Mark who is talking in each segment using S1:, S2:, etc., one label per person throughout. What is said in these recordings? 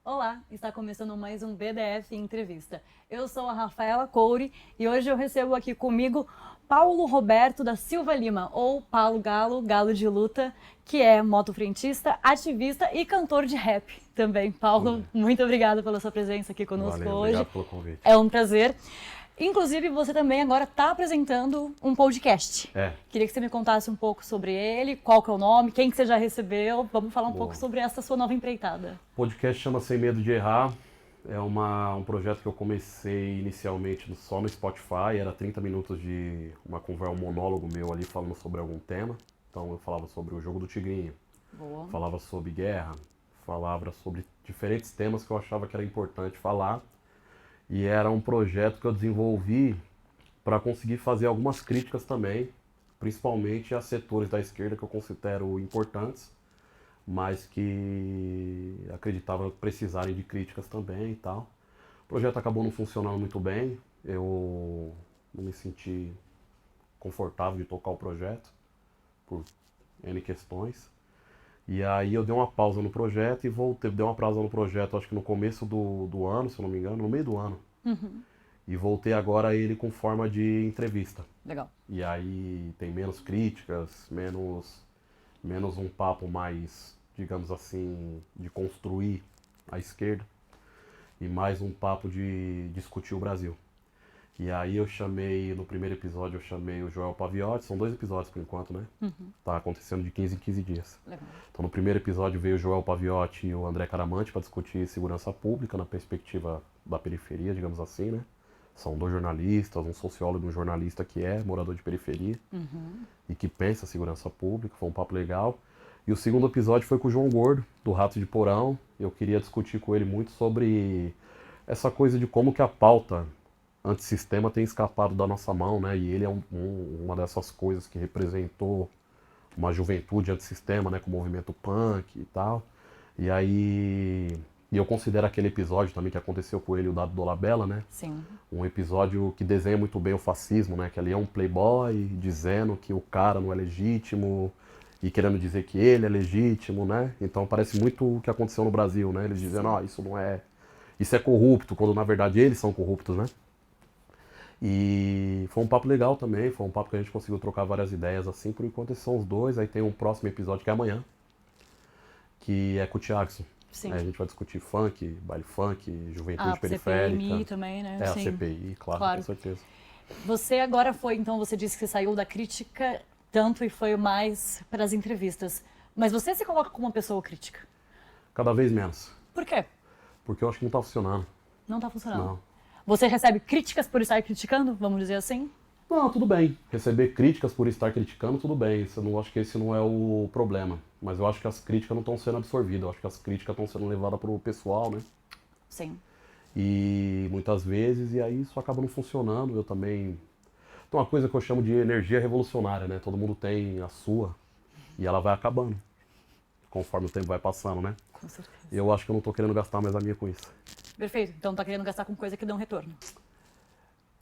S1: Olá, está começando mais um BDF Entrevista. Eu sou a Rafaela Coure e hoje eu recebo aqui comigo Paulo Roberto da Silva Lima, ou Paulo Galo, Galo de Luta, que é motofrentista, ativista e cantor de rap também. Paulo, muito obrigada pela sua presença aqui conosco
S2: Valeu,
S1: hoje.
S2: obrigado pelo convite.
S1: É um prazer. Inclusive, você também agora está apresentando um podcast. Queria que você me contasse um pouco sobre ele, qual que é o nome, quem que você já recebeu. Vamos falar um pouco sobre essa sua nova empreitada.
S2: O podcast chama Sem Medo de Errar. É um projeto que eu comecei inicialmente só no Spotify. Era 30 minutos de uma conversa, um monólogo meu ali falando sobre algum tema. Então eu falava sobre o jogo do Tigrinho, falava sobre guerra, falava sobre diferentes temas que eu achava que era importante falar. E era um projeto que eu desenvolvi para conseguir fazer algumas críticas também, principalmente a setores da esquerda que eu considero importantes, mas que acreditava precisarem de críticas também e tal. O projeto acabou não funcionando muito bem, eu não me senti confortável de tocar o projeto, por N questões. E aí eu dei uma pausa no projeto e voltei, dei uma pausa no projeto acho que no começo do ano, se eu não me engano, no meio do ano. E voltei agora a ele com forma de entrevista.
S1: Legal.
S2: E aí tem menos críticas, menos um papo mais, digamos assim, de construir a esquerda e mais um papo de discutir o Brasil. E aí eu chamei, no primeiro episódio eu chamei o Joel Paviotti, são 2 episódios por enquanto, né? Tá acontecendo de 15 em 15 dias.
S1: Legal.
S2: Então no primeiro episódio veio o Joel Paviotti e o André Caramante para discutir segurança pública na perspectiva da periferia, digamos assim, né? São 2 jornalistas, um sociólogo e um jornalista que é morador de periferia e que pensa segurança pública, foi um papo legal. E o segundo episódio foi com o João Gordo, do Rato de Porão. Eu queria discutir com ele muito sobre essa coisa de como que a pauta antissistema tem escapado da nossa mão, né? E ele é uma dessas coisas que representou uma juventude antissistema, né? Com o movimento punk e tal. E aí... E eu considero aquele episódio também que aconteceu com ele, o Dado Dolabella, né?
S1: Sim.
S2: Um episódio que desenha muito bem o fascismo, né? Que ali é um playboy dizendo que o cara não é legítimo e querendo dizer que ele é legítimo, né? Então parece muito o que aconteceu no Brasil, né? Eles dizendo, ó, isso não é... Isso é corrupto, quando na verdade eles são corruptos, né? E foi um papo legal também, foi um papo que a gente conseguiu trocar várias ideias assim. Por enquanto esses são os 2, aí tem um próximo episódio que é amanhã, que é com o Thiagson.
S1: Sim.
S2: Aí a gente vai discutir funk, baile funk, juventude periférica.
S1: CPMI também, né?
S2: É,
S1: Sim.
S2: a CPI, claro, com certeza.
S1: Você agora foi, então, você disse que você saiu da crítica tanto e foi mais para as entrevistas. Mas você se coloca como uma pessoa crítica?
S2: Cada vez menos.
S1: Por quê?
S2: Porque eu acho que não tá funcionando.
S1: Não tá funcionando?
S2: Não.
S1: Você recebe críticas por estar criticando, vamos dizer assim?
S2: Não, tudo bem. Receber críticas por estar criticando, tudo bem. Eu não acho que esse não é o problema. Mas eu acho que as críticas não estão sendo absorvidas. Eu acho que as críticas estão sendo levadas pro pessoal, né?
S1: Sim.
S2: E muitas vezes, e aí isso acaba não funcionando. Eu também... Tem uma coisa que eu chamo de energia revolucionária, né? Todo mundo tem a sua e ela vai acabando. Conforme o tempo vai passando, né?
S1: Com certeza.
S2: Eu acho que eu não tô querendo gastar mais a minha com isso.
S1: Perfeito. Então tá querendo gastar com coisa que dá um retorno.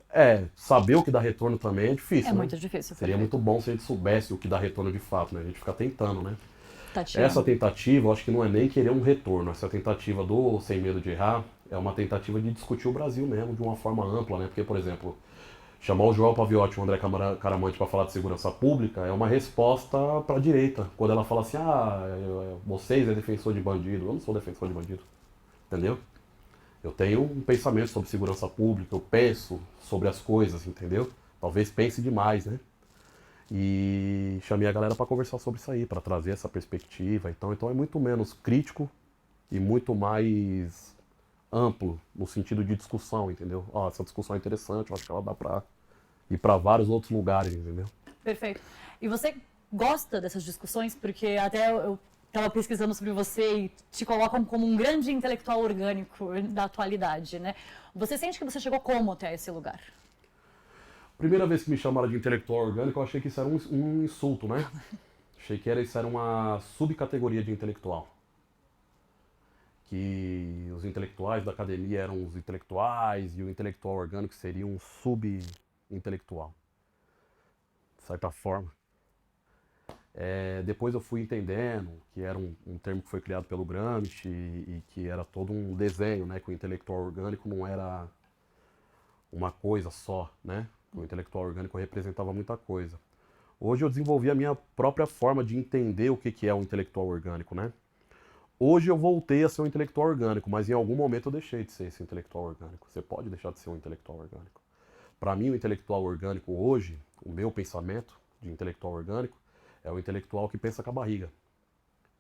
S2: É, saber o que dá retorno também é difícil,
S1: É
S2: né?
S1: muito difícil.
S2: Seria muito bom se a gente soubesse o que dá retorno de fato, né? A gente fica tentando, né?
S1: Tateando.
S2: Essa tentativa, eu acho que não é nem querer um retorno. Essa tentativa do Sem Medo de Errar é uma tentativa de discutir o Brasil mesmo de uma forma ampla, né? Porque, por exemplo, chamar o Joel Paviotti e o André Caramante para falar de segurança pública é uma resposta para a direita. Quando ela fala assim, vocês é defensor de bandido. Eu não sou defensor de bandido, entendeu? Eu tenho um pensamento sobre segurança pública, eu penso sobre as coisas, entendeu? Talvez pense demais, né? E chamei a galera para conversar sobre isso aí, para trazer essa perspectiva. Então é muito menos crítico e muito mais amplo no sentido de discussão, entendeu? Ó, essa discussão é interessante, eu acho que ela dá para ir para vários outros lugares, entendeu?
S1: Perfeito. E você gosta dessas discussões? Porque até eu estava pesquisando sobre você e te colocam como um grande intelectual orgânico da atualidade, né? Você sente que você chegou como até esse lugar?
S2: Primeira vez que me chamaram de intelectual orgânico, eu achei que isso era um insulto, né? Achei que isso era uma subcategoria de intelectual. Que os intelectuais da academia eram os intelectuais e o intelectual orgânico seria um sub-intelectual. De certa forma. Depois eu fui entendendo que era um termo que foi criado pelo Gramsci e que era todo um desenho, né? Que o intelectual orgânico não era uma coisa só, né? O intelectual orgânico representava muita coisa. Hoje eu desenvolvi a minha própria forma de entender o que é um intelectual orgânico, né? Hoje eu voltei a ser um intelectual orgânico, mas em algum momento eu deixei de ser esse intelectual orgânico. Você pode deixar de ser um intelectual orgânico. Para mim, o intelectual orgânico hoje, o meu pensamento de intelectual orgânico, é o intelectual que pensa com a barriga,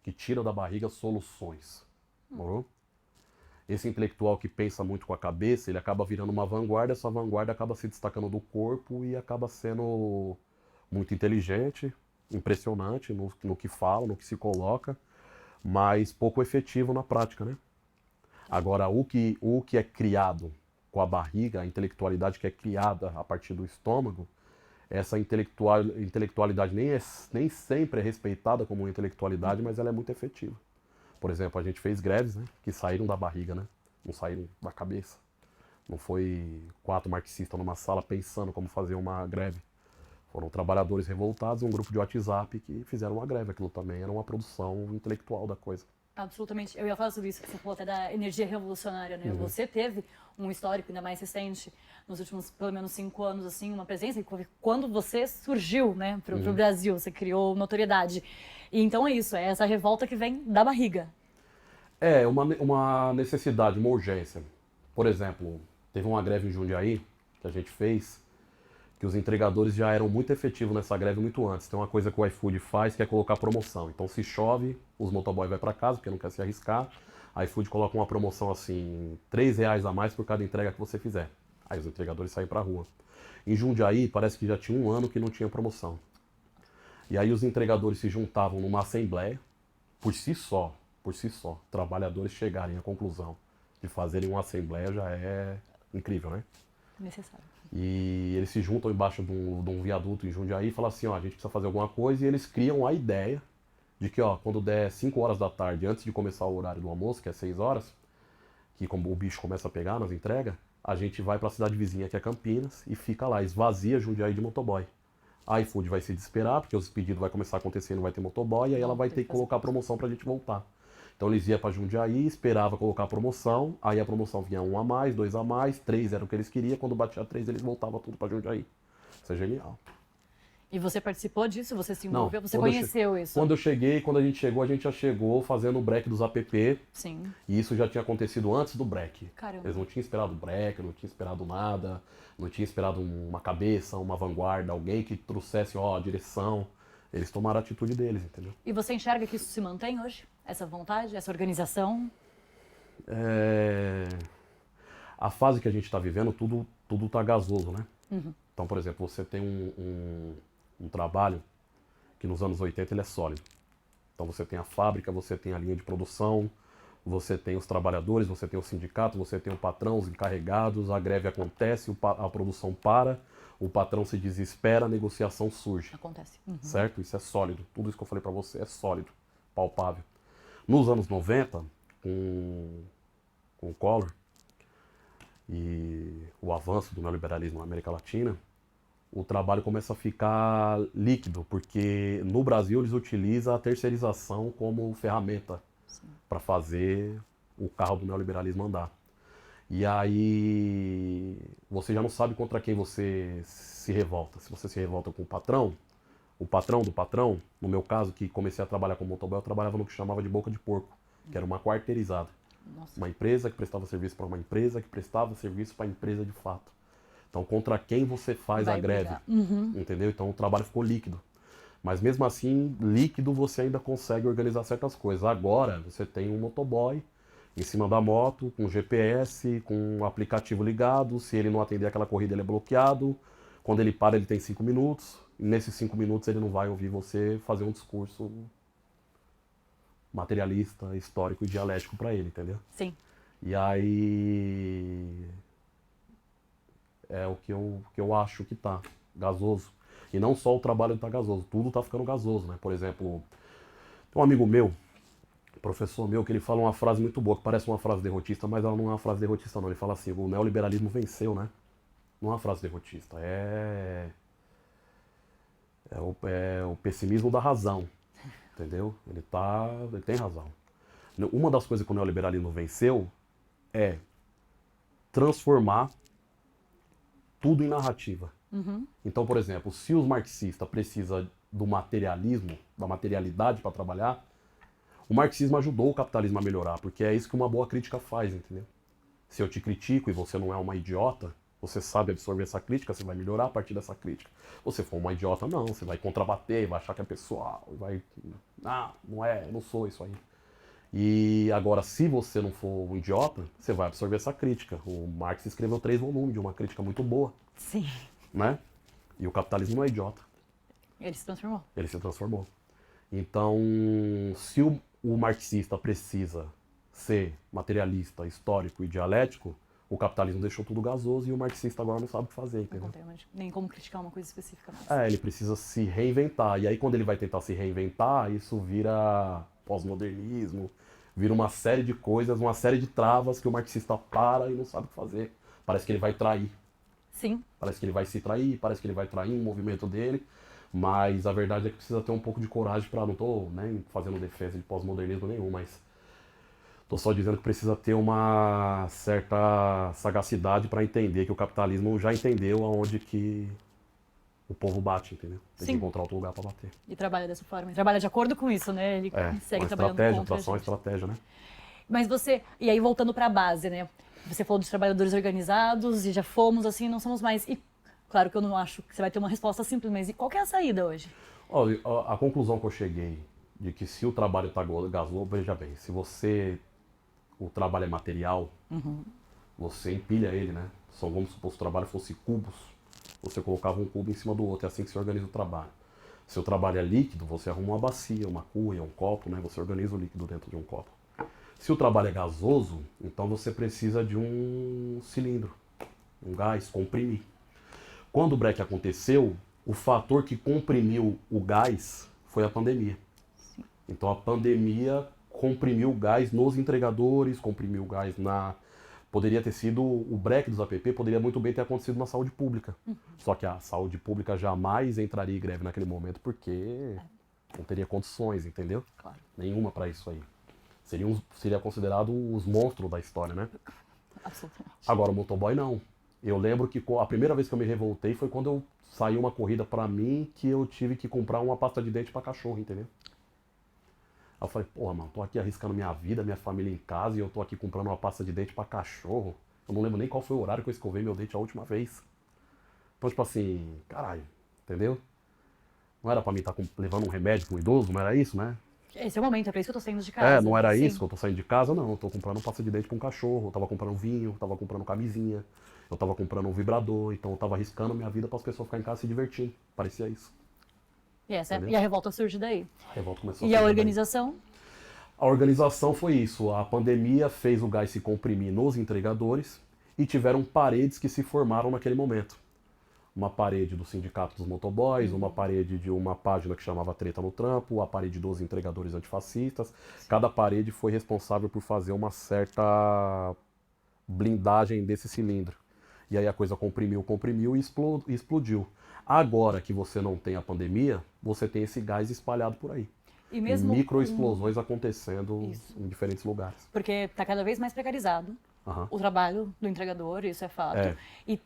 S2: que tira da barriga soluções. Morou? Esse intelectual que pensa muito com a cabeça, ele acaba virando uma vanguarda, essa vanguarda acaba se destacando do corpo e acaba sendo muito inteligente, impressionante no que fala, no que se coloca, mas pouco efetivo na prática, né? Agora, o que é criado com a barriga, a intelectualidade que é criada a partir do estômago, essa intelectualidade nem sempre é respeitada como intelectualidade, mas ela é muito efetiva. Por exemplo, a gente fez greves, né, que saíram da barriga, né? Não saíram da cabeça. Não foi 4 marxistas numa sala pensando como fazer uma greve. Foram trabalhadores revoltados, um grupo de WhatsApp que fizeram uma greve. Aquilo também era uma produção intelectual da coisa.
S1: Absolutamente. Eu ia falar sobre isso, que você falou até da energia revolucionária, né? Você teve um histórico ainda mais recente, nos últimos, pelo menos 5 anos, assim, uma presença, quando você surgiu, né, pro Brasil, você criou notoriedade. E então é isso, é essa revolta que vem da barriga.
S2: É, uma necessidade, uma urgência. Por exemplo, teve uma greve em Jundiaí, que a gente fez, que os entregadores já eram muito efetivos nessa greve muito antes. Tem uma coisa que o iFood faz que é colocar promoção. Então, se chove, os motoboys vão para casa porque não quer se arriscar. A iFood coloca uma promoção assim, R$ 3 a mais por cada entrega que você fizer. Aí os entregadores saem para a rua. Em Jundiaí, parece que já tinha um ano que não tinha promoção. E aí os entregadores se juntavam numa assembleia, por si só, trabalhadores chegarem à conclusão de fazerem uma assembleia já é incrível, né?
S1: Necessário.
S2: E eles se juntam embaixo de um viaduto em Jundiaí e falam assim, ó, a gente precisa fazer alguma coisa, e eles criam a ideia de que, ó, quando der 5 horas da tarde, antes de começar o horário do almoço, que é 6 horas, que como o bicho começa a pegar nas entregas, a gente vai para a cidade vizinha, que é Campinas, e fica lá, esvazia Jundiaí de motoboy. A iFood vai se desesperar, porque os pedidos vai começar a acontecer e não vai ter motoboy, e aí ela vai ter que colocar a promoção pra gente voltar. Então eles iam pra Jundiaí, esperava colocar a promoção, aí a promoção vinha 1 a mais, 2 a mais, 3 era o que eles queriam, quando batia 3 eles voltavam tudo pra Jundiaí. Isso é genial.
S1: E você participou disso? Você se
S2: Não,
S1: envolveu? Você conheceu isso?
S2: Quando a gente chegou, a gente já chegou fazendo o break dos app.
S1: Sim.
S2: E isso já tinha acontecido antes do break.
S1: Caramba.
S2: Eles não tinham esperado o break, não tinham esperado nada, não tinham esperado uma cabeça, uma vanguarda, alguém que trouxesse, ó, a direção. Eles tomaram a atitude deles, entendeu?
S1: E você enxerga que isso se mantém hoje? Essa vontade, essa organização?
S2: A fase que a gente está vivendo, tudo tá gasoso, né? Então, por exemplo, você tem um trabalho que nos anos 80 ele é sólido. Então você tem a fábrica, você tem a linha de produção, você tem os trabalhadores, você tem o sindicato, você tem o patrão, os encarregados, a greve acontece, a produção para, o patrão se desespera, a negociação surge.
S1: Acontece.
S2: Certo? Isso é sólido. Tudo isso que eu falei para você é sólido, palpável. Nos anos 90, com o Collor e o avanço do neoliberalismo na América Latina, o trabalho começa a ficar líquido, porque no Brasil eles utilizam a terceirização como ferramenta para fazer o carro do neoliberalismo andar. E aí você já não sabe contra quem você se revolta. Se você se revolta com o patrão do patrão, no meu caso, que comecei a trabalhar com motoboy, eu trabalhava no que chamava de boca de porco, que era uma quarteirizada.
S1: Nossa.
S2: Uma empresa que prestava serviço para uma empresa que prestava serviço para a empresa de fato. Então, contra quem você faz a greve, entendeu? Então, o trabalho ficou líquido. Mas, mesmo assim, líquido você ainda consegue organizar certas coisas. Agora, você tem um motoboy em cima da moto, com GPS, com o aplicativo ligado. Se ele não atender aquela corrida, ele é bloqueado. Quando ele para, ele tem 5 minutos. E nesses 5 minutos, ele não vai ouvir você fazer um discurso materialista, histórico e dialético para ele, entendeu?
S1: Sim.
S2: E aí é o que eu acho que tá gasoso. E não só o trabalho tá gasoso, tudo tá ficando gasoso, né? Por exemplo, tem um amigo meu, professor meu, que ele fala uma frase muito boa, que parece uma frase derrotista, mas ela não é uma frase derrotista não. Ele fala assim, o neoliberalismo venceu, né? Não é uma frase derrotista, É o pessimismo da razão, entendeu? Ele tem razão. Uma das coisas que o neoliberalismo venceu é transformar tudo em narrativa. Então, por exemplo, se os marxistas precisam do materialismo, da materialidade para trabalhar, o marxismo ajudou o capitalismo a melhorar, porque é isso que uma boa crítica faz, entendeu? Se eu te critico e você não é uma idiota, você sabe absorver essa crítica, você vai melhorar a partir dessa crítica. Se você for uma idiota, não, você vai contrabater, vai achar que é pessoal, vai... Ah, não é, eu não sou isso aí. E agora, se você não for um idiota, você vai absorver essa crítica. O Marx escreveu 3 volumes de uma crítica muito boa,
S1: Sim.
S2: né? E o capitalismo não é idiota.
S1: Ele se transformou.
S2: Ele se transformou. Então, se o marxista precisa ser materialista, histórico e dialético, o capitalismo deixou tudo gasoso e o marxista agora não sabe o que fazer, entendeu?
S1: Não tem nem como criticar uma coisa específica mais.
S2: Ele precisa se reinventar. E aí, quando ele vai tentar se reinventar, isso vira pós-modernismo, vira uma série de coisas, uma série de travas que o marxista para e não sabe o que fazer. Parece que ele vai trair.
S1: Sim.
S2: Parece que ele vai se trair, parece que ele vai trair um movimento dele. Mas a verdade é que precisa ter um pouco de coragem para... Não estou fazendo defesa de pós-modernismo nenhum, mas estou só dizendo que precisa ter uma certa sagacidade para entender que o capitalismo já entendeu aonde que o povo bate, entendeu? Tem
S1: Sim.
S2: que encontrar outro lugar para bater.
S1: E trabalha dessa forma. E trabalha de acordo com isso, né? Ele segue
S2: uma
S1: trabalhando
S2: estratégia,
S1: contra a
S2: tração,
S1: gente.
S2: estratégia, né?
S1: Mas você... E aí, voltando para a base, né? Você falou dos trabalhadores organizados e já fomos assim, não somos mais... E claro que eu não acho que você vai ter uma resposta simples, mas e qual que é a saída hoje?
S2: Olha, a conclusão que eu cheguei de que se o trabalho está gasoso, veja bem, se o trabalho é material, você empilha ele, né? Vamos supor, se o trabalho fosse cubos, você colocava um cubo em cima do outro, é assim que se organiza o trabalho. Se o trabalho é líquido, você arruma uma bacia, uma cuia, um copo, né? Você organiza o líquido dentro de um copo. Se o trabalho é gasoso, então você precisa de um cilindro, um gás, comprimir. Quando o break aconteceu, o fator que comprimiu o gás foi a pandemia.
S1: Sim.
S2: Então a pandemia comprimiu o gás nos entregadores, comprimiu o gás na... Poderia ter sido, o break dos app poderia muito bem ter acontecido na saúde pública. Só que a saúde pública jamais entraria em greve naquele momento porque não teria condições, entendeu?
S1: Claro.
S2: Nenhuma para isso aí. Seria considerado os monstros da história, né?
S1: Absolutamente.
S2: Agora o motoboy não. Eu lembro que a primeira vez que eu me revoltei foi quando eu saiu uma corrida pra mim que eu tive que comprar uma pasta de dente pra cachorro, entendeu? Aí eu falei, porra, mano, tô aqui arriscando minha vida, minha família em casa e eu tô aqui comprando uma pasta de dente pra cachorro. Eu não lembro nem qual foi o horário que eu escovei meu dente a última vez. Então, tipo assim, caralho, entendeu? Não era pra mim estar levando um remédio com um idoso, não era isso, né?
S1: Esse é o momento, é pra isso que eu tô saindo de casa.
S2: Não era
S1: Sim.
S2: isso que eu tô saindo de casa, não. Eu tô comprando pasta de dente pra um cachorro, eu tava comprando vinho, eu tava comprando camisinha, eu tava comprando um vibrador, então eu tava arriscando minha vida para as pessoas ficarem em casa se divertindo. Parecia isso.
S1: E a revolta surge daí.
S2: A revolta começou
S1: E a
S2: surgir
S1: organização?
S2: daí. A organização foi isso. A pandemia fez o gás se comprimir nos entregadores e tiveram paredes que se formaram naquele momento. Uma parede do Sindicato dos Motoboys, uma parede de uma página que chamava Treta no Trampo, a parede dos entregadores antifascistas. Cada parede foi responsável por fazer uma certa blindagem desse cilindro. E aí a coisa comprimiu e explodiu. Agora que você não tem a pandemia, você tem esse gás espalhado por aí.
S1: E mesmo
S2: microexplosões acontecendo
S1: Isso.
S2: em diferentes lugares.
S1: Porque está cada vez mais precarizado o trabalho do entregador, isso é fato. E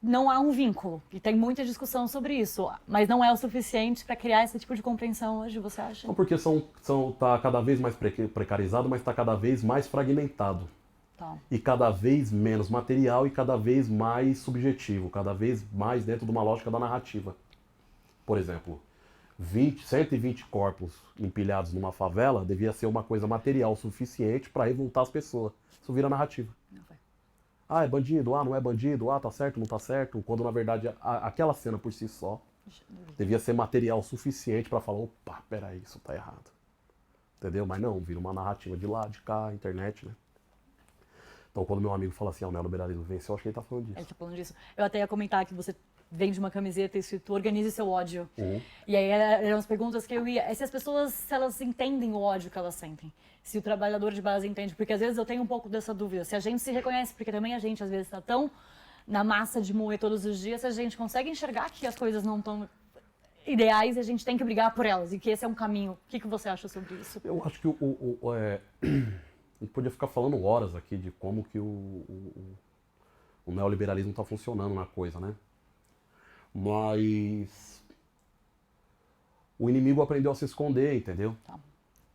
S1: não há um vínculo. E tem muita discussão sobre isso. Mas não é o suficiente para criar esse tipo de compreensão hoje, você acha?
S2: Não, porque tá cada vez mais precarizado, mas está cada vez mais fragmentado.
S1: Tá.
S2: E cada vez menos material e cada vez mais subjetivo, cada vez mais dentro de uma lógica da narrativa. Por exemplo, 120 corpos empilhados numa favela devia ser uma coisa material suficiente para revoltar as pessoas. Isso vira narrativa.
S1: Não vai.
S2: Ah, é bandido, ah, não é bandido, ah, tá certo, não tá certo. Quando na verdade aquela cena por si só devia ser material suficiente para falar, opa, peraí, isso tá errado. Entendeu? Mas não, vira uma narrativa de lá, de cá, internet, né? Então, quando meu amigo fala assim, o neoliberalismo venceu, eu acho que ele tá falando disso.
S1: Ele tá falando disso. Eu até ia comentar que você vende uma camiseta escrito Organize Seu Ódio. E aí eram as perguntas que eu ia... Se as pessoas, se elas entendem o ódio que elas sentem. Se o trabalhador de base entende. Porque às vezes eu tenho um pouco dessa dúvida. Se a gente se reconhece, porque também a gente às vezes está tão na massa de moer todos os dias, se a gente consegue enxergar que as coisas não estão... ideais e a gente tem que brigar por elas e que esse é um caminho. O que você acha sobre isso?
S2: Eu acho que a gente podia ficar falando horas aqui de como que o neoliberalismo está funcionando na coisa, né? Mas o inimigo aprendeu a se esconder, entendeu?
S1: Tá.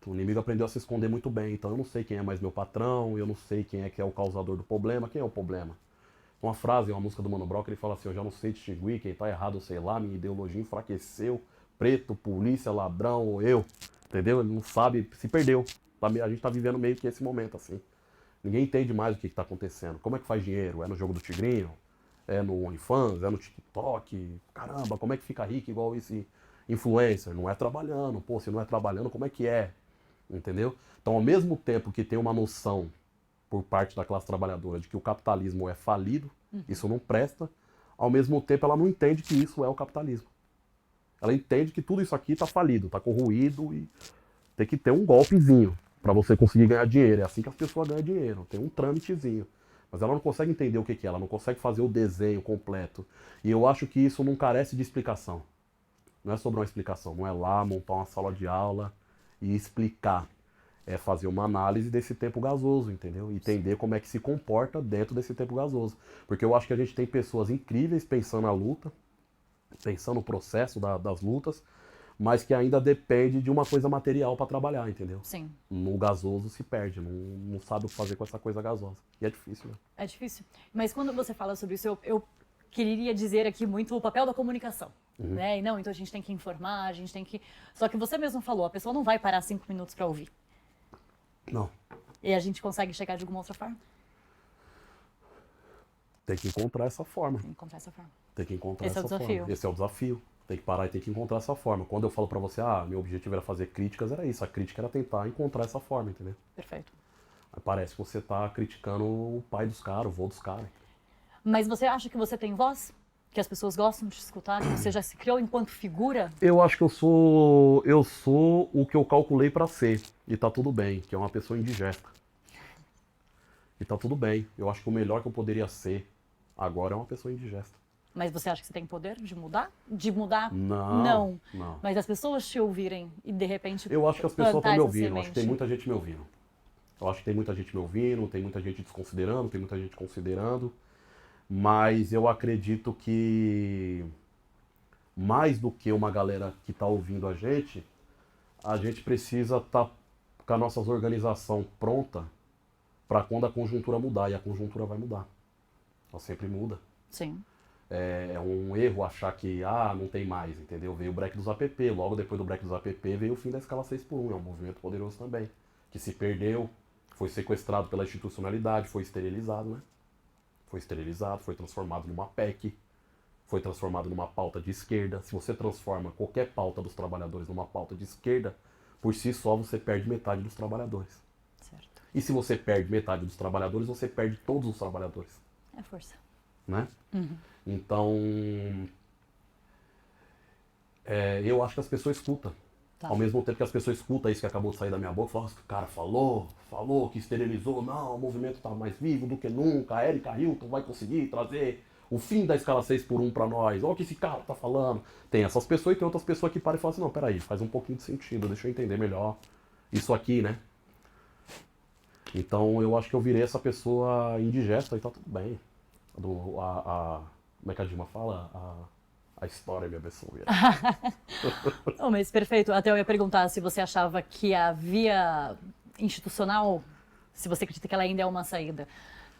S2: O inimigo aprendeu a se esconder muito bem, então eu não sei quem é mais meu patrão, eu não sei quem é que é o causador do problema, quem é o problema. Uma frase, uma música do Mano Brown, que ele fala assim: eu já não sei distinguir quem tá errado, sei lá, minha ideologia enfraqueceu, preto, polícia, ladrão ou eu, entendeu? Ele não sabe, se perdeu. A gente tá vivendo meio que esse momento, assim. Ninguém entende mais o que tá acontecendo. Como é que faz dinheiro? É no jogo do tigrinho? É no OnlyFans? É no TikTok? Caramba, como é que fica rico igual esse influencer? Não é trabalhando. Pô, se não é trabalhando, como é que é? Entendeu? Então, ao mesmo tempo que tem uma noção por parte da classe trabalhadora de que o capitalismo é falido, isso não presta, ao mesmo tempo ela não entende que isso é o capitalismo. Ela entende que tudo isso aqui está falido, está corroído e tem que ter um golpezinho para você conseguir ganhar dinheiro. É assim que as pessoas ganham dinheiro, tem um trâmitezinho. Mas ela não consegue entender o que é, ela não consegue fazer o desenho completo. E eu acho que isso não carece de explicação. Não é sobre uma explicação, não é lá montar uma sala de aula e explicar. É fazer uma análise desse tempo gasoso, entendeu? E entender como é que se comporta dentro desse tempo gasoso. Porque eu acho que a gente tem pessoas incríveis pensando a luta, pensando no processo das lutas, mas que ainda depende de uma coisa material para trabalhar, entendeu?
S1: Sim.
S2: No gasoso se perde, não sabe o que fazer com essa coisa gasosa. E é difícil, né?
S1: É difícil. Mas quando você fala sobre isso, eu queria dizer aqui muito o papel da comunicação. Né? E não, então a gente tem que informar, a gente tem que... Só que você mesmo falou, a pessoa não vai parar 5 minutos para ouvir.
S2: Não.
S1: E a gente consegue chegar de alguma outra forma?
S2: Tem que encontrar essa forma.
S1: Tem que encontrar essa forma.
S2: Tem que encontrar
S1: Esse é o
S2: essa
S1: desafio.
S2: forma. Esse é o desafio. Tem que parar e tem que encontrar essa forma. Quando eu falo pra você, meu objetivo era fazer críticas, era isso. A crítica era tentar encontrar essa forma, entendeu?
S1: Perfeito.
S2: Aí parece que você tá criticando o pai dos caras, o vô dos caras.
S1: Mas você acha que você tem voz? Que as pessoas gostam de te escutar? Que você já se criou enquanto figura?
S2: Eu acho que eu sou o que eu calculei pra ser. E tá tudo bem, que é uma pessoa indigesta. E tá tudo bem. Eu acho que o melhor que eu poderia ser agora é uma pessoa indigesta.
S1: Mas você acha que você tem poder de mudar? De mudar?
S2: Não.
S1: Mas as pessoas te ouvirem e de repente
S2: Eu acho que as pessoas estão
S1: plantar
S2: me
S1: essa
S2: ouvindo. Eu acho que tem
S1: semente.
S2: muita gente me ouvindo. Eu acho que tem muita gente me ouvindo, tem muita gente desconsiderando, tem muita gente considerando. Mas eu acredito que mais do que uma galera que está ouvindo a gente precisa estar com a nossa organização pronta para quando a conjuntura mudar. E a conjuntura vai mudar. Ela sempre muda.
S1: Sim.
S2: É um erro achar que, não tem mais, entendeu? Veio o break dos APP, logo depois do break dos APP veio o fim da escala 6x1, é um movimento poderoso também, que se perdeu, foi sequestrado pela institucionalidade, foi esterilizado, né? Foi esterilizado, foi transformado numa PEC, foi transformado numa pauta de esquerda. Se você transforma qualquer pauta dos trabalhadores numa pauta de esquerda, por si só você perde metade dos trabalhadores.
S1: Certo.
S2: E se você perde metade dos trabalhadores, você perde todos os trabalhadores.
S1: É força.
S2: Né? Então, eu acho que as pessoas escutam.
S1: Tá.
S2: Ao mesmo tempo que as pessoas escutam isso que acabou de sair da minha boca, falam, o cara falou que esterilizou, não, o movimento está mais vivo do que nunca, a Erika Hilton vai conseguir trazer o fim da escala 6x1 para nós, olha o que esse cara tá falando. Tem essas pessoas e tem outras pessoas que param e falam assim, não, peraí, faz um pouquinho de sentido, deixa eu entender melhor isso aqui, né? Então eu acho que eu virei essa pessoa indigesta e tá tudo bem. Como é que a Dilma fala? A história me abençoe.
S1: Oh, mas perfeito. Até eu ia perguntar se você achava que a via institucional, se você acredita que ela ainda é uma saída.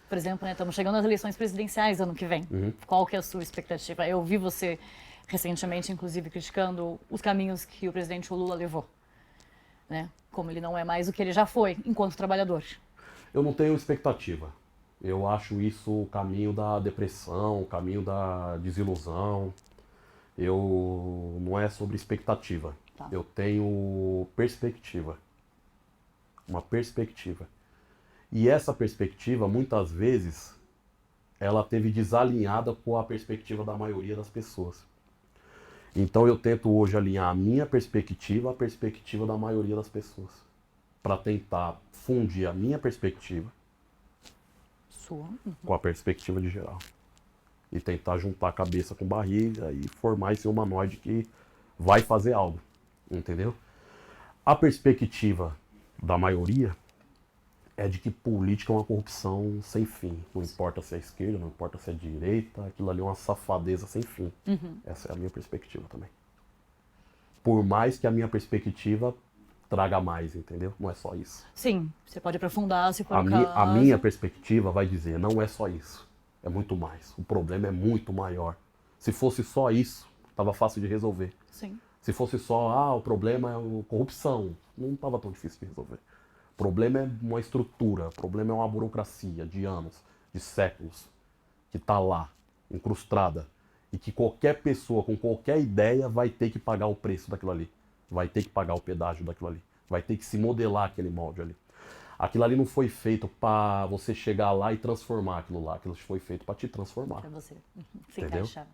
S1: Por exemplo, né, estamos chegando às eleições presidenciais ano que vem. Qual que é a sua expectativa? Eu vi você recentemente, inclusive, criticando os caminhos que o presidente Lula levou. Né? Como ele não é mais o que ele já foi, enquanto trabalhador.
S2: Eu não tenho expectativa. Eu acho isso o caminho da depressão, o caminho da desilusão. Não é sobre expectativa.
S1: Tá.
S2: Eu tenho perspectiva. Uma perspectiva. E essa perspectiva, muitas vezes, ela teve desalinhada com a perspectiva da maioria das pessoas. Então eu tento hoje alinhar a minha perspectiva à perspectiva da maioria das pessoas. Para tentar fundir a minha perspectiva com a perspectiva de geral. E tentar juntar a cabeça com barriga e formar esse humanoide que vai fazer algo, entendeu? A perspectiva da maioria é de que política é uma corrupção sem fim. Não importa se é esquerda, não importa se é direita, aquilo ali é uma safadeza sem fim. Essa é a minha perspectiva também. Por mais que a minha perspectiva traga mais, entendeu? Não é só isso.
S1: Sim, você pode aprofundar se for o
S2: A
S1: caso.
S2: minha perspectiva vai dizer, não é só isso. É muito mais. O problema é muito maior. Se fosse só isso, estava fácil de resolver.
S1: Sim.
S2: Se fosse só, o problema é a corrupção, não estava tão difícil de resolver. O problema é uma estrutura, o problema é uma burocracia de anos, de séculos, que está lá, incrustada, e que qualquer pessoa com qualquer ideia vai ter que pagar o preço daquilo ali, vai ter que pagar o pedágio daquilo ali, vai ter que se modelar aquele molde ali. Aquilo ali não foi feito para você chegar lá e transformar aquilo lá, aquilo foi feito para te transformar.
S1: Pra você se
S2: Entendeu?
S1: encaixar.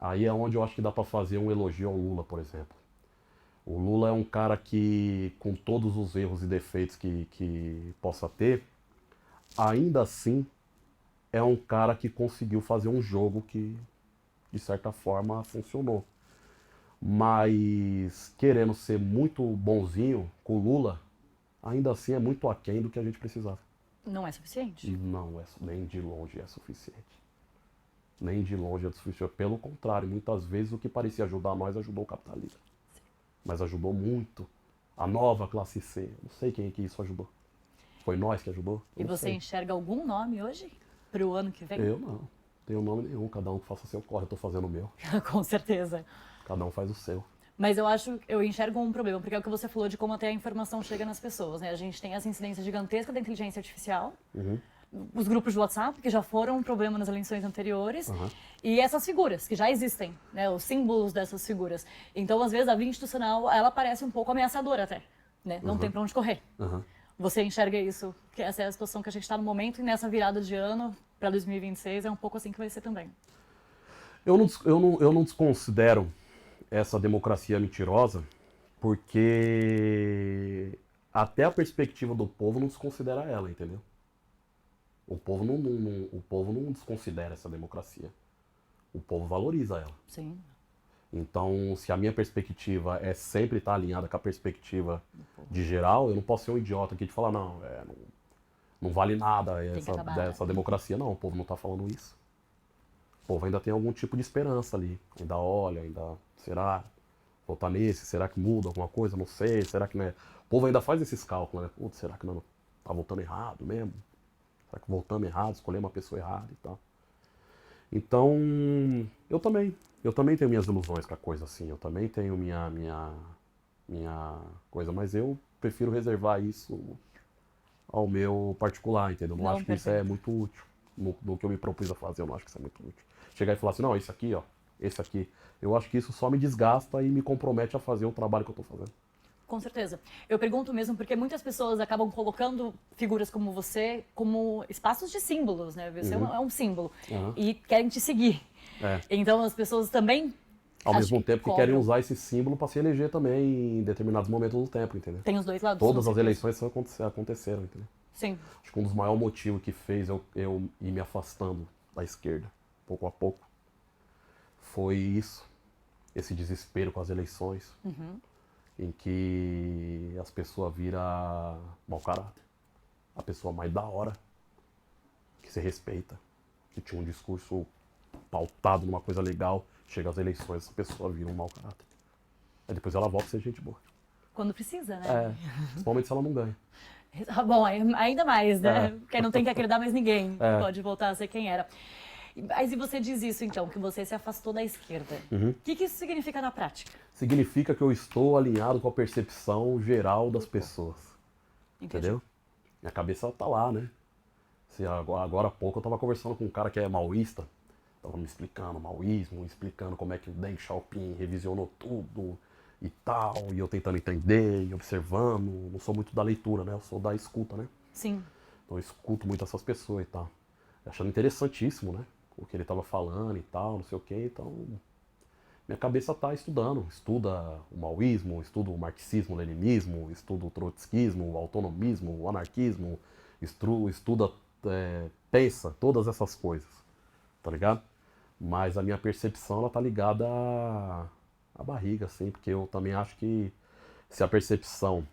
S2: Aí é onde eu acho que dá para fazer um elogio ao Lula, por exemplo. O Lula é um cara que, com todos os erros e defeitos que possa ter, ainda assim é um cara que conseguiu fazer um jogo que, de certa forma, funcionou. Mas, querendo ser muito bonzinho com o Lula, ainda assim é muito aquém do que a gente precisava.
S1: Não é suficiente.
S2: Não é, nem de longe é suficiente. Nem de longe é suficiente. Pelo contrário, muitas vezes o que parecia ajudar nós ajudou o capitalismo. Mas ajudou muito a nova classe C. Não sei quem que isso ajudou. Foi nós que ajudou?
S1: E
S2: Não
S1: você
S2: sei.
S1: enxerga algum nome hoje para o ano que vem?
S2: Eu não. Tenho nome nenhum. Cada um que faça seu corre. Eu tô fazendo o meu.
S1: Com certeza.
S2: Cada um faz o seu.
S1: Mas eu enxergo um problema, porque é o que você falou de como até a informação chega nas pessoas, né? A gente tem essa incidência gigantesca da inteligência artificial, os grupos de WhatsApp, que já foram um problema nas eleições anteriores, e essas figuras, que já existem, né? Os símbolos dessas figuras. Então, às vezes, a via institucional, ela parece um pouco ameaçadora até, né? Não tem pra onde correr. Você enxerga isso, que essa é a situação que a gente está no momento, e nessa virada de ano, para 2026, é um pouco assim que vai ser também.
S2: Eu não desconsidero essa democracia mentirosa, porque até a perspectiva do povo não desconsidera ela, entendeu? O povo não desconsidera essa democracia. O povo valoriza ela.
S1: Sim.
S2: Então, se a minha perspectiva é sempre estar alinhada com a perspectiva de geral, eu não posso ser um idiota aqui de falar, não vale nada essa democracia. Não, o povo não está falando isso. O povo ainda tem algum tipo de esperança ali. Ainda olha, será? Votar nesse? Será que muda alguma coisa? Não sei. Será que não é? O povo ainda faz esses cálculos, né? Putz, será que não tá votando errado mesmo? Será que votamos errado, escolhemos uma pessoa errada e tal? Então, eu também tenho minhas ilusões com a coisa assim. Eu também tenho minha coisa, mas eu prefiro reservar isso ao meu particular, entendeu? Não acho que isso é muito útil. No que eu me propus a fazer, eu não acho que isso é muito útil. Chegar e falar assim, não, esse aqui, ó, esse aqui. Eu acho que isso só me desgasta e me compromete a fazer o trabalho que eu tô fazendo.
S1: Com certeza. Eu pergunto mesmo porque muitas pessoas acabam colocando figuras como você como espaços de símbolos, né? Você é um símbolo. E querem te seguir. Então as pessoas também...
S2: Ao mesmo tempo que querem usar esse símbolo para se eleger também em determinados momentos do tempo, entendeu?
S1: Tem os dois lados.
S2: Todas as eleições aconteceram, entendeu?
S1: Sim.
S2: Acho que um dos maiores motivos que fez eu ir me afastando da esquerda, pouco a pouco, foi isso. Esse desespero com as eleições. Em que as pessoas viram mau caráter. A pessoa mais da hora, que se respeita, que tinha um discurso pautado numa coisa legal, chega às eleições, essa pessoa vira um mau caráter. Aí depois ela volta a ser gente boa.
S1: Quando precisa, né?
S2: Principalmente se ela não ganha.
S1: Bom, ainda mais, né? Porque aí não tem que acreditar mais ninguém. Pode voltar a ser quem era. Mas e você diz isso, então, que você se afastou da esquerda. O que isso significa na prática?
S2: Significa que eu estou alinhado com a percepção geral das pessoas. Entendeu? Minha cabeça tá lá, né? Agora há pouco eu tava conversando com um cara que é maoísta. Tava me explicando maoísmo, explicando como é que o Deng Xiaoping revisionou tudo e tal. E eu tentando entender e observando. Não sou muito da leitura, né? Eu sou da escuta, né?
S1: Sim.
S2: Então eu escuto muito essas pessoas e tal. Achando interessantíssimo, né? O que ele estava falando e tal, não sei o que, então minha cabeça está estudando, estuda o maoísmo, estuda o marxismo, o leninismo, estuda o trotskismo, o autonomismo, o anarquismo, estuda, pensa, todas essas coisas, tá ligado? Mas a minha percepção, ela tá ligada à barriga, assim, porque eu também acho que se a percepção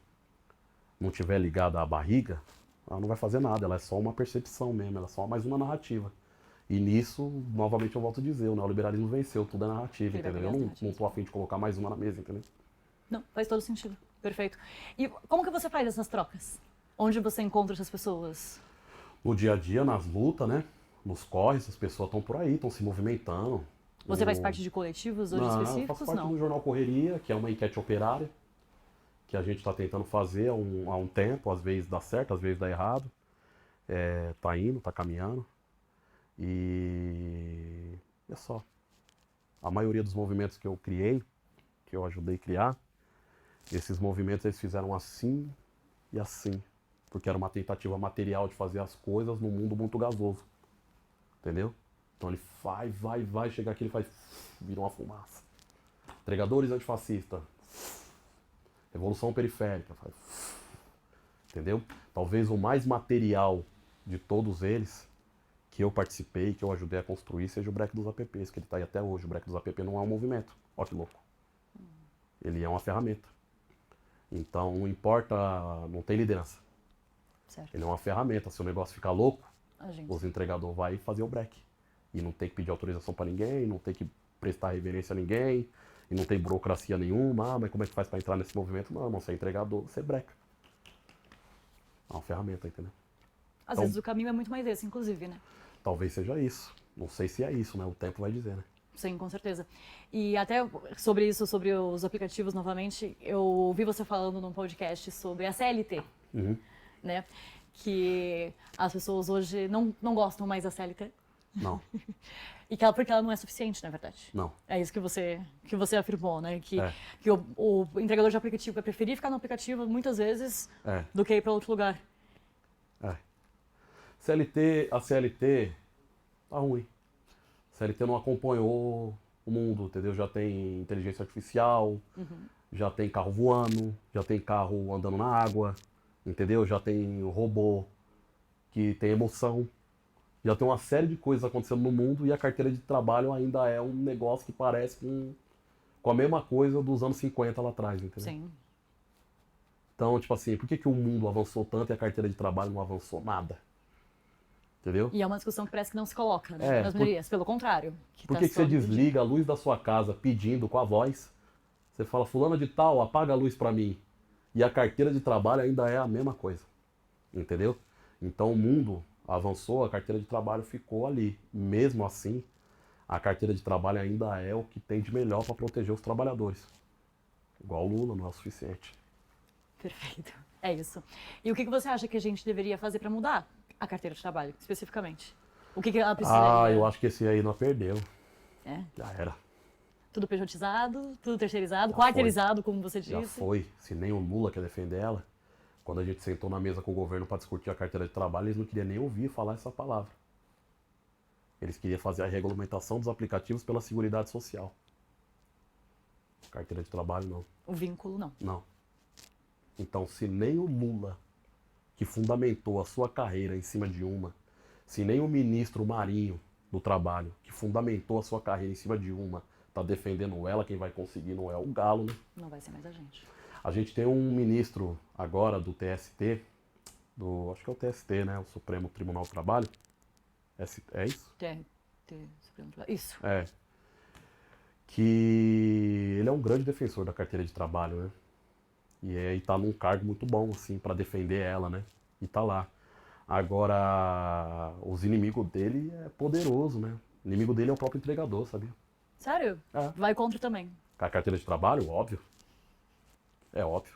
S2: não tiver ligada à barriga, ela não vai fazer nada, ela é só uma percepção mesmo, ela é só mais uma narrativa. E nisso, novamente eu volto a dizer, o neoliberalismo venceu, tudo é narrativa,
S1: Ele vai
S2: entendeu?
S1: pegar
S2: Eu
S1: as
S2: não
S1: narrativas.
S2: tô afim de colocar mais uma na mesa, entendeu?
S1: Não, faz todo sentido. Perfeito. E como que você faz essas trocas? Onde você encontra essas pessoas?
S2: No dia a dia, nas lutas, né? Nos corres, as pessoas estão por aí, estão se movimentando.
S1: Você faz parte de coletivos hoje
S2: Não, eu faço
S1: específicos?
S2: parte do
S1: Não.
S2: Jornal Correria, que é uma enquete operária, que a gente está tentando fazer há um tempo, às vezes dá certo, às vezes dá errado. Tá indo, tá caminhando. E é só. A maioria dos movimentos que eu criei, que eu ajudei a criar, esses movimentos eles fizeram assim e assim. Porque era uma tentativa material de fazer as coisas num mundo muito gasoso. Entendeu? Então ele vai, chega aqui, ele faz, vira uma fumaça. Entregadores antifascistas, revolução periférica, faz, entendeu? Talvez o mais material de todos eles, que eu participei, que eu ajudei a construir, seja o Break dos APPs, que ele está aí até hoje. O Break dos APP não é um movimento, ó que louco. Ele é uma ferramenta. Então não importa, não tem liderança.
S1: Certo.
S2: Ele é uma ferramenta. Se o negócio ficar louco,
S1: A gente.
S2: os entregadores vai fazer o break. E não tem que pedir autorização para ninguém, não tem que prestar reverência a ninguém, e não tem burocracia nenhuma. Ah, mas como é que faz para entrar nesse movimento? Não, você é entregador, você breca. É uma ferramenta, entendeu?
S1: Às
S2: Então-
S1: vezes o caminho é muito mais esse, inclusive, né?
S2: Talvez seja isso. Não sei se é isso, né? O tempo vai dizer, né?
S1: Sim, com certeza. E até sobre isso, sobre os aplicativos novamente, eu ouvi você falando num podcast sobre a CLT,
S2: Uhum.
S1: né? Que as pessoas hoje não gostam mais da CLT.
S2: Não,
S1: E porque ela não é suficiente, na verdade.
S2: não.
S1: É isso que você afirmou, né? Que,
S2: É.
S1: que o entregador de aplicativo vai preferir ficar no aplicativo muitas vezes
S2: É.
S1: do que ir para outro lugar.
S2: A CLT tá ruim. A CLT não acompanhou o mundo, entendeu? Já tem inteligência artificial, já tem carro voando, já tem carro andando na água, entendeu? Já tem robô que tem emoção. Já tem uma série de coisas acontecendo no mundo e a carteira de trabalho ainda é um negócio que parece com a mesma coisa dos anos 50 lá atrás, entendeu?
S1: Sim.
S2: Então, tipo assim, por que o mundo avançou tanto e a carteira de trabalho não avançou nada? Entendeu?
S1: E é uma discussão que parece que não se coloca, né?
S2: É,
S1: Nas minorias. Pelo contrário.
S2: Por
S1: tá
S2: que
S1: só
S2: você
S1: dividindo.
S2: desliga a luz da sua casa pedindo com a voz? Você fala, fulana de tal, apaga a luz pra mim. E a carteira de trabalho ainda é a mesma coisa. Entendeu? Então o mundo avançou, a carteira de trabalho ficou ali. Mesmo assim, a carteira de trabalho ainda é o que tem de melhor para proteger os trabalhadores. Igual o Lula, não é o suficiente.
S1: Perfeito. É isso. E o que você acha que a gente deveria fazer para mudar a carteira de trabalho, especificamente? O que ela precisaria?
S2: Eu acho que esse aí não perdeu.
S1: É?
S2: Já era.
S1: Tudo pejotizado, tudo terceirizado,
S2: Já
S1: quarteirizado, como você
S2: Já
S1: disse.
S2: foi. Se nem o Lula quer defender ela, quando a gente sentou na mesa com o governo para discutir a carteira de trabalho, eles não queriam nem ouvir falar essa palavra. Eles queriam fazer a regulamentação dos aplicativos pela Seguridade Social. Carteira de trabalho, não.
S1: O vínculo, não.
S2: Não. Então, se nem o Lula, que fundamentou a sua carreira em cima de uma, se nem o ministro Marinho do Trabalho, que fundamentou a sua carreira em cima de uma, tá defendendo ela, quem vai conseguir não é o Galo, né?
S1: Não vai ser mais a gente.
S2: A gente tem um ministro agora do TST, acho que é o TST, né? O Supremo Tribunal do Trabalho. É isso?
S1: Supremo Tribunal. Isso.
S2: É. Que ele é um grande defensor da carteira de trabalho, né? E tá num cargo muito bom, assim, para defender ela, né? E tá lá. Agora, os inimigos dele é poderoso, né? O inimigo dele é o próprio entregador, sabia?
S1: Sério?
S2: É.
S1: Vai contra também.
S2: Com a carteira de trabalho, óbvio. É óbvio.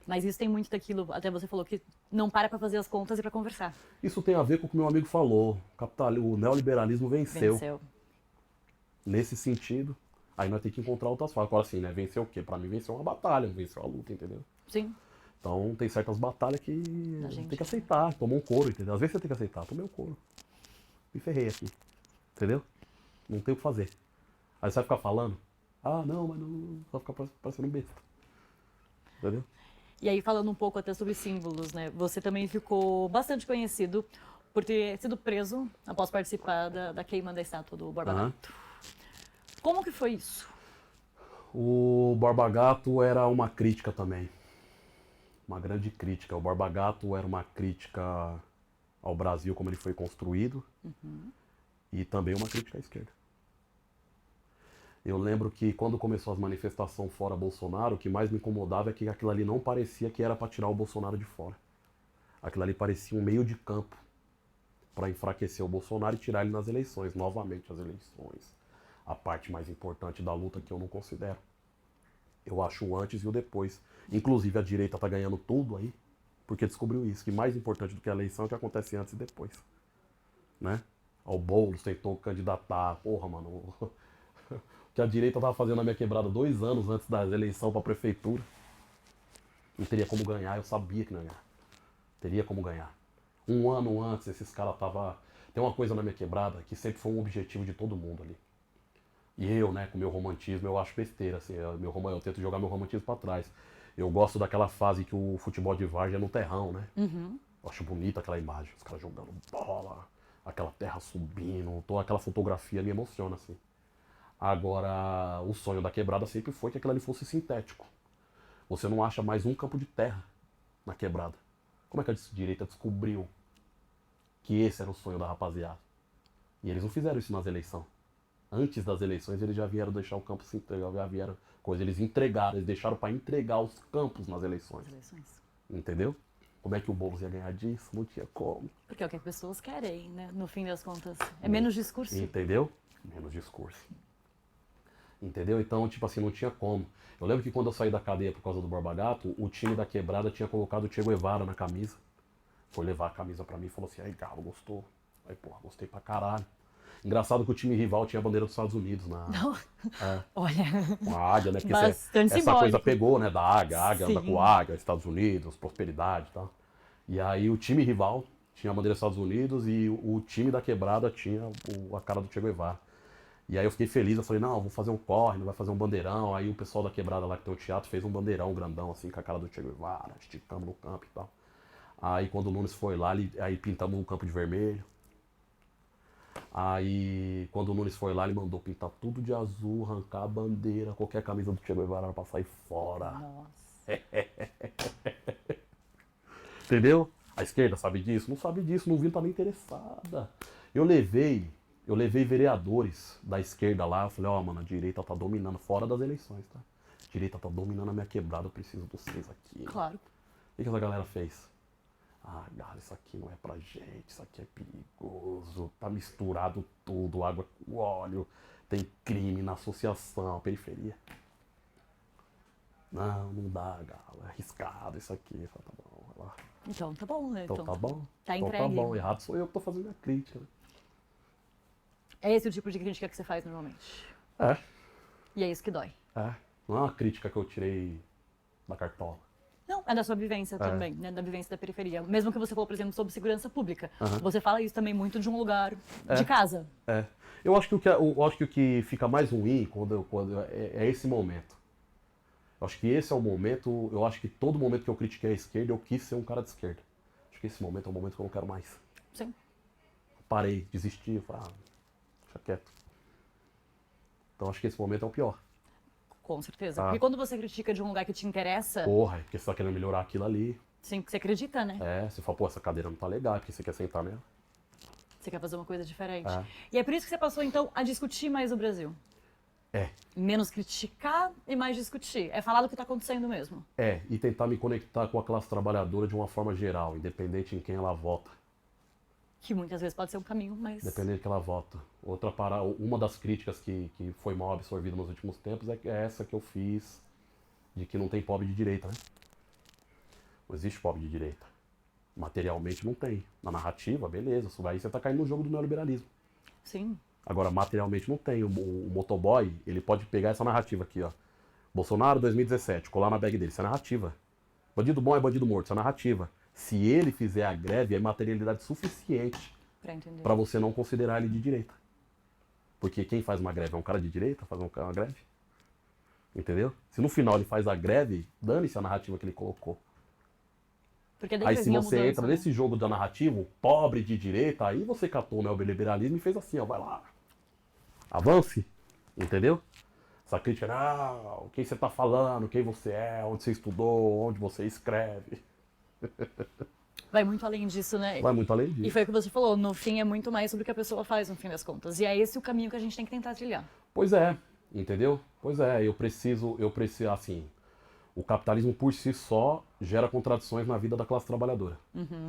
S1: Mas isso tem muito daquilo, até você falou que não para fazer as contas e para conversar.
S2: Isso tem a ver com o que meu amigo falou. O neoliberalismo venceu.
S1: Venceu.
S2: Nesse sentido, aí nós temos que encontrar outras formas. Agora sim, né? Vencer o quê? Pra mim, vencer uma batalha, vencer uma luta, entendeu?
S1: Sim.
S2: Então, tem certas batalhas que
S1: A gente-
S2: tem que aceitar. Tomou um couro, entendeu? Às vezes você tem que aceitar. Tomei um couro. Me ferrei aqui. Entendeu? Não tem o que fazer. Aí você vai ficar falando. Ah, não, mas não. Vai ficar parecendo um besta. Entendeu?
S1: E aí, falando um pouco até sobre símbolos, né? Você também ficou bastante conhecido por ter sido preso após participar da queima da estátua do Borba
S2: Aham.
S1: Gato. Como que foi isso?
S2: O Borba Gato era uma crítica também. Uma grande crítica. O Borba Gato era uma crítica ao Brasil como ele foi construído e também uma crítica à esquerda. Eu lembro que quando começou as manifestações fora Bolsonaro, o que mais me incomodava é que aquilo ali não parecia que era para tirar o Bolsonaro de fora. Aquilo ali parecia um meio de campo para enfraquecer o Bolsonaro e tirar ele nas eleições, novamente as eleições. A parte mais importante da luta que eu não considero. Eu acho o antes e o depois. Inclusive a direita tá ganhando tudo aí, porque descobriu isso, que mais importante do que a eleição é o que acontece antes e depois. Né? O Boulos tentou candidatar, porra, mano. O que a direita tava fazendo na minha quebrada 2 anos antes das eleições pra prefeitura. Não teria como ganhar, eu sabia que não ia ganhar. Teria como ganhar. 1 ano antes, esses caras tava. Tem uma coisa na minha quebrada que sempre foi um objetivo de todo mundo ali. E eu, né, com meu romantismo, eu acho besteira, assim, eu tento jogar meu romantismo pra trás. Eu gosto daquela fase que o futebol de várzea é no terrão, né? Eu acho bonita aquela imagem, os caras jogando bola, aquela terra subindo, toda aquela fotografia me emociona, assim. Agora, o sonho da quebrada sempre foi que aquilo ali fosse sintético. Você não acha mais um campo de terra na quebrada. Como é que a direita descobriu que esse era o sonho da rapaziada? E eles não fizeram isso nas eleições. Antes das eleições eles já vieram deixar o campo se entregar, já vieram coisa, eles entregaram, eles deixaram para entregar os campos nas eleições. Entendeu? Como é que o Boulos ia ganhar disso? Não tinha como.
S1: Porque é o que as pessoas querem, né? No fim das contas. É menos discurso.
S2: Entendeu? Menos discurso. Entendeu? Então, tipo assim, não tinha como. Eu lembro que quando eu saí da cadeia por causa do Borba Gato, o time da quebrada tinha colocado o Che Guevara na camisa. Foi levar a camisa pra mim e falou assim, aí Galo, gostou? Aí, porra, gostei pra caralho. Engraçado que o time rival tinha a bandeira dos Estados Unidos na.
S1: Não.
S2: É,
S1: Olha,
S2: com a águia, né? Porque
S1: bastante
S2: essa
S1: simbólico.
S2: coisa pegou, né? Da águia, a águia anda
S1: Sim.
S2: com águia, Estados Unidos, prosperidade e tal. E aí o time rival tinha a bandeira dos Estados Unidos e o time da quebrada tinha a cara do Che Guevara. E aí eu fiquei feliz, eu falei, não, vou fazer um corre, não vai fazer um bandeirão. Aí o pessoal da quebrada lá que tem o teatro fez um bandeirão grandão, assim, com a cara do Che Guevara, esticamos no campo e tal. Aí quando o Nunes foi lá, aí pintamos o campo de vermelho. Aí quando o Nunes foi lá, ele mandou pintar tudo de azul, arrancar a bandeira, qualquer camisa do Che Guevara pra sair fora.
S1: Nossa.
S2: Entendeu? A esquerda sabe disso? Não sabe disso, não tá nem interessada. Eu levei vereadores da esquerda lá, eu falei, ó, mano, a direita tá dominando fora das eleições, tá? A direita tá dominando a minha quebrada, eu preciso de vocês aqui.
S1: Claro.
S2: O que essa galera fez? Ah, galera, isso aqui não é pra gente, isso aqui é perigoso, tá misturado tudo, água com óleo, tem crime na associação, periferia. Não dá, galo, é arriscado isso aqui. Eu falei, tá bom, vai lá.
S1: Então tá bom, né?
S2: Então tá bom.
S1: Tá
S2: Então tá
S1: entregue.
S2: bom, errado sou eu que tô fazendo minha crítica, né?
S1: É esse o tipo de crítica que você faz normalmente.
S2: É,
S1: E é isso que dói.
S2: não é uma crítica que eu tirei da cartola.
S1: Não, é da sua vivência também, né? Da vivência da periferia. Mesmo que você falou, por exemplo, sobre segurança pública. Você fala isso também muito de um lugar de casa.
S2: É. Eu acho que o que fica mais ruim é esse momento. Eu acho que esse é o momento, eu acho que todo momento que eu critiquei a esquerda, eu quis ser um cara de esquerda. Acho que esse momento é o momento que eu não quero mais.
S1: Sim.
S2: Parei, desisti, eu falei, deixa quieto. Então acho que esse momento é o pior.
S1: Com certeza. Porque quando você critica de um lugar que te interessa,
S2: Porra, é porque você tá querendo melhorar aquilo ali.
S1: sim, que você acredita, né?
S2: Você fala, pô, essa cadeira não tá legal, é porque você quer sentar nela.
S1: Você quer fazer uma coisa diferente.
S2: É.
S1: E é por isso que você passou, então, a discutir mais o Brasil. Menos criticar e mais discutir. É falar do que tá acontecendo mesmo.
S2: E tentar me conectar com a classe trabalhadora de uma forma geral, independente em quem ela vota.
S1: Que muitas vezes pode ser um caminho, mas...
S2: Dependendo de que ela vota. Uma das críticas que foi mal absorvida nos últimos tempos é essa que eu fiz, de que não tem pobre de direita, né? Não existe pobre de direita. Materialmente não tem. Na narrativa, beleza, isso aí você tá caindo no jogo do neoliberalismo.
S1: Sim.
S2: Agora, materialmente não tem. O motoboy, ele pode pegar essa narrativa aqui, ó. Bolsonaro 2017, colar na bag dele, isso é narrativa. Bandido bom é bandido morto, isso é narrativa. Se ele fizer a greve, é materialidade suficiente
S1: Pra entender.
S2: para você não considerar ele de direita. Porque quem faz uma greve é um cara de direita, faz uma greve. Entendeu? Se no final ele faz a greve, dane-se a narrativa que ele colocou.
S1: Porque daí
S2: Aí
S1: vai
S2: se
S1: vir a
S2: você
S1: mudança,
S2: entra
S1: né?
S2: nesse jogo da narrativa, pobre de direita, aí você catou o neoliberalismo e fez assim, ó, vai lá, avance, entendeu? Essa crítica, não, quem você tá falando, quem você é, onde você estudou, onde você escreve.
S1: Vai muito além disso, né?
S2: Vai muito além
S1: E
S2: disso.
S1: foi o que você falou, no fim é muito mais sobre o que a pessoa faz, no fim das contas. E é esse o caminho que a gente tem que tentar trilhar.
S2: Pois é, entendeu? Pois é, eu preciso, assim, o capitalismo por si só gera contradições na vida da classe trabalhadora,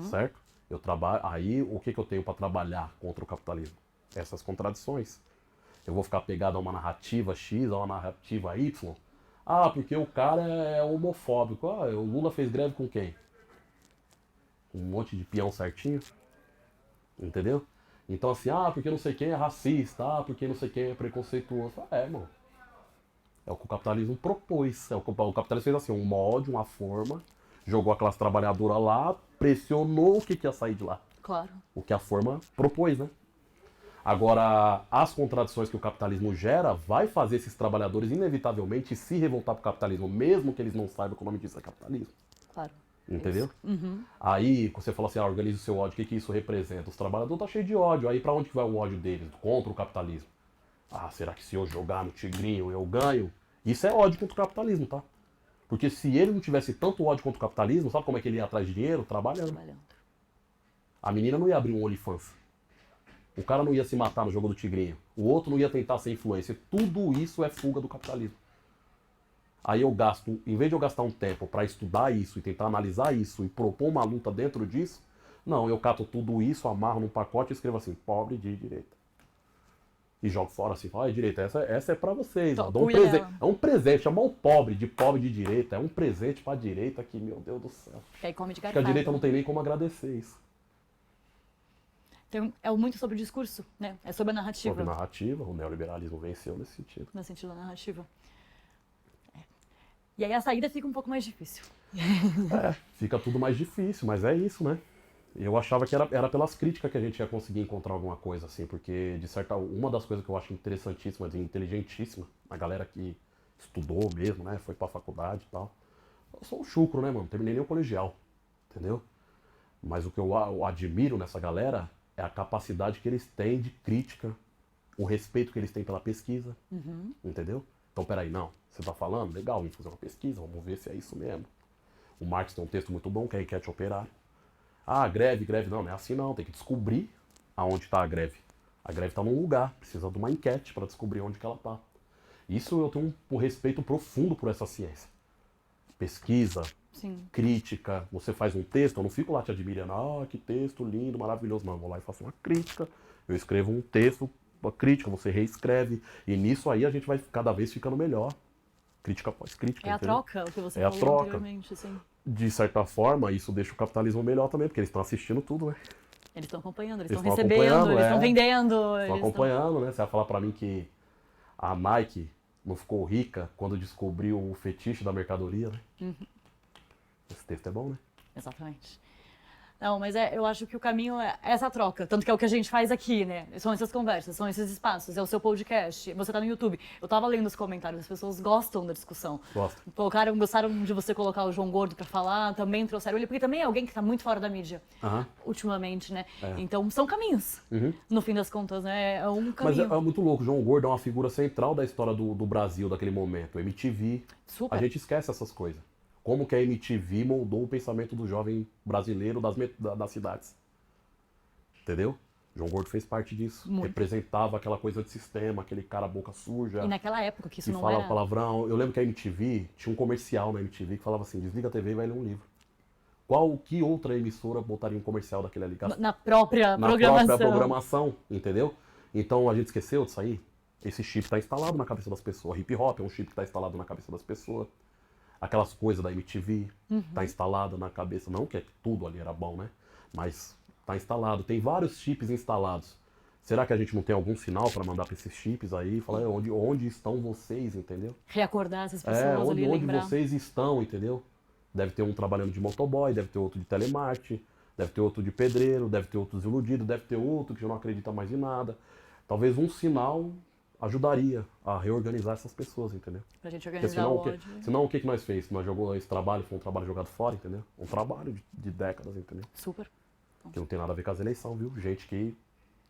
S2: certo? Eu trabalho, aí o que eu tenho para trabalhar contra o capitalismo? Essas contradições. Eu vou ficar pegado a uma narrativa X, a uma narrativa Y. Ah, porque o cara é homofóbico. Ah, o Lula fez greve com quem? Com um monte de peão certinho, entendeu? Então assim, ah, porque não sei quem é racista, ah, porque não sei quem é preconceituoso. Mano. É o que o capitalismo propôs. O capitalismo fez assim, um molde, uma forma, jogou a classe trabalhadora lá, pressionou o que ia sair de lá.
S1: Claro.
S2: O que a forma propôs, né? Agora, as contradições que o capitalismo gera vai fazer esses trabalhadores inevitavelmente se revoltar pro capitalismo, mesmo que eles não saibam que o nome disso é capitalismo.
S1: Claro.
S2: Entendeu? Aí, você fala assim, organiza o seu ódio, o que isso representa? Os trabalhadores estão cheios de ódio. Aí, pra onde que vai o ódio deles? Contra o capitalismo. Ah, será que se eu jogar no tigrinho eu ganho? Isso é ódio contra o capitalismo, tá? Porque se ele não tivesse tanto ódio contra o capitalismo, sabe como é que ele ia atrás de dinheiro? Trabalhando.
S1: Trabalhando.
S2: A menina não ia abrir um OnlyFans. O cara não ia se matar no jogo do tigrinho. O outro não ia tentar ser influencer. Tudo isso é fuga do capitalismo. Aí eu gasto, em vez de eu gastar um tempo para estudar isso e tentar analisar isso e propor uma luta dentro disso, não, eu cato tudo isso, amarro num pacote e escrevo assim, pobre de direita. E jogo fora assim, fala, direita, essa é pra vocês.
S1: Então,
S2: Dou um
S1: cuida
S2: presente.
S1: dela.
S2: É um presente, chamar o pobre de direita, é um presente pra direita que, meu Deus do céu.
S1: Que aí come de
S2: Acho que a
S1: garfada.
S2: direita não tem nem como agradecer isso.
S1: É muito sobre o discurso, né? É sobre a narrativa.
S2: Sobre narrativa, o neoliberalismo venceu nesse sentido.
S1: No sentido da narrativa. É. E aí a saída fica um pouco mais difícil.
S2: Fica tudo mais difícil, mas é isso, né? Eu achava que era pelas críticas que a gente ia conseguir encontrar alguma coisa, assim, porque de certa uma das coisas que eu acho interessantíssima, inteligentíssima, a galera que estudou mesmo, né, foi pra faculdade e tal. Eu sou um chucro, né, mano? Não terminei nem o colegial, entendeu? Mas o que eu admiro nessa galera é a capacidade que eles têm de crítica, o respeito que eles têm pela pesquisa, entendeu? Então, peraí, não, você tá falando? Legal, vamos fazer uma pesquisa, vamos ver se é isso mesmo. O Marx tem um texto muito bom, que é a Enquete Operária. Ah, greve, não é assim não, tem que descobrir aonde está a greve. A greve está num lugar, precisa de uma enquete para descobrir onde que ela está. Isso eu tenho um respeito profundo por essa ciência. Pesquisa,
S1: Sim.
S2: crítica, você faz um texto, eu não fico lá te admirando, ah, que texto lindo, maravilhoso. Não, eu vou lá e faço uma crítica, eu escrevo um texto, uma crítica, você reescreve, e nisso aí a gente vai cada vez ficando melhor. Crítica após crítica.
S1: É a
S2: entendeu?
S1: troca, o que você
S2: É a
S1: falou
S2: troca.
S1: anteriormente, assim.
S2: De certa forma, isso deixa o capitalismo melhor também, porque eles estão assistindo tudo, né?
S1: Eles estão acompanhando, eles
S2: Eles
S1: estão
S2: estão
S1: recebendo,
S2: acompanhando,
S1: eles estão vendendo.
S2: Estão
S1: Eles
S2: acompanhando, né? Você vai falar pra mim que a Nike não ficou rica quando descobriu o fetiche da mercadoria, né? Esse texto é bom, né?
S1: Exatamente. Não, mas eu acho que o caminho é essa troca. Tanto que é o que a gente faz aqui, né? São essas conversas, são esses espaços, é o seu podcast, você tá no YouTube. Eu tava lendo os comentários, as pessoas gostam da discussão.
S2: Gosto.
S1: Gostaram de você colocar o João Gordo pra falar, também trouxeram ele, porque também é alguém que tá muito fora da mídia, ultimamente, né? Então, são caminhos, no fim das contas, né? É um
S2: Mas
S1: caminho.
S2: é muito louco, o João Gordo é uma figura central da história do Brasil daquele momento. MTV,
S1: Super.
S2: a gente esquece essas coisas. Como que a MTV moldou o pensamento do jovem brasileiro das cidades. Entendeu? João Gordo fez parte disso.
S1: Muito.
S2: Representava aquela coisa de sistema, aquele cara boca suja.
S1: E naquela época que isso
S2: Que
S1: não
S2: fala
S1: era...
S2: palavrão. Eu lembro que a MTV tinha um comercial na MTV que falava assim: desliga a TV e vai ler um livro. Que outra emissora botaria um comercial daquele ali?
S1: Na própria
S2: Na
S1: programação.
S2: própria programação, entendeu? Então a gente esqueceu disso aí. Esse chip está instalado na cabeça das pessoas. Hip hop é um chip que está instalado na cabeça das pessoas. Aquelas coisas da MTV tá instalado na cabeça. Não que tudo ali era bom, né? Mas tá instalado. Tem vários chips instalados. Será que a gente não tem algum sinal para mandar para esses chips aí? Falar onde estão vocês, entendeu?
S1: Reacordar essas pessoas ali,
S2: onde
S1: lembrar.
S2: vocês estão, entendeu? Deve ter um trabalhando de motoboy, deve ter outro de telemarketing, deve ter outro de pedreiro, deve ter outro desiludido, deve ter outro que já não acredita mais em nada. Talvez um sinal ajudaria a reorganizar essas pessoas, entendeu?
S1: Pra gente
S2: Porque
S1: organizar
S2: senão,
S1: o ódio.
S2: senão o que que nós fez? Nós jogou esse trabalho, foi um trabalho jogado fora, entendeu? Um trabalho de décadas, entendeu?
S1: Super.
S2: Que não tem nada a ver com as eleições, viu? Gente que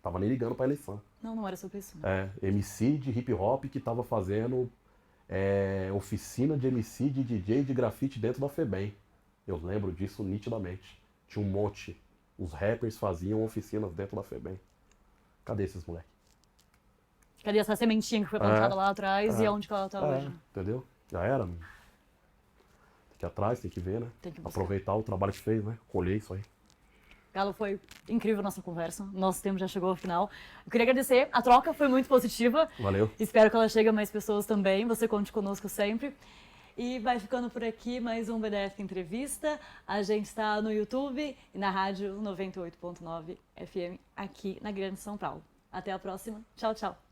S2: tava nem ligando pra eleição.
S1: Não era sobre isso. Né?
S2: MC de hip hop que tava fazendo oficina de MC, de DJ, de grafite dentro da FEBEM. Eu lembro disso nitidamente. Tinha um monte. Os rappers faziam oficinas dentro da FEBEM. Cadê esses moleques?
S1: Cadê essa sementinha que foi plantada lá atrás e onde que ela tá hoje?
S2: Entendeu? Já era. Tem que ir atrás, tem que ver, né?
S1: Tem que buscar.
S2: Aproveitar o trabalho que fez, né? Colher isso aí.
S1: Galo, foi incrível a nossa conversa. Nosso tempo já chegou ao final. Eu queria agradecer. A troca foi muito positiva.
S2: Valeu.
S1: Espero que ela chegue a mais pessoas também. Você conte conosco sempre. E vai ficando por aqui mais um BDF Entrevista. A gente está no YouTube e na rádio 98.9 FM aqui na Grande São Paulo. Até a próxima. Tchau, tchau.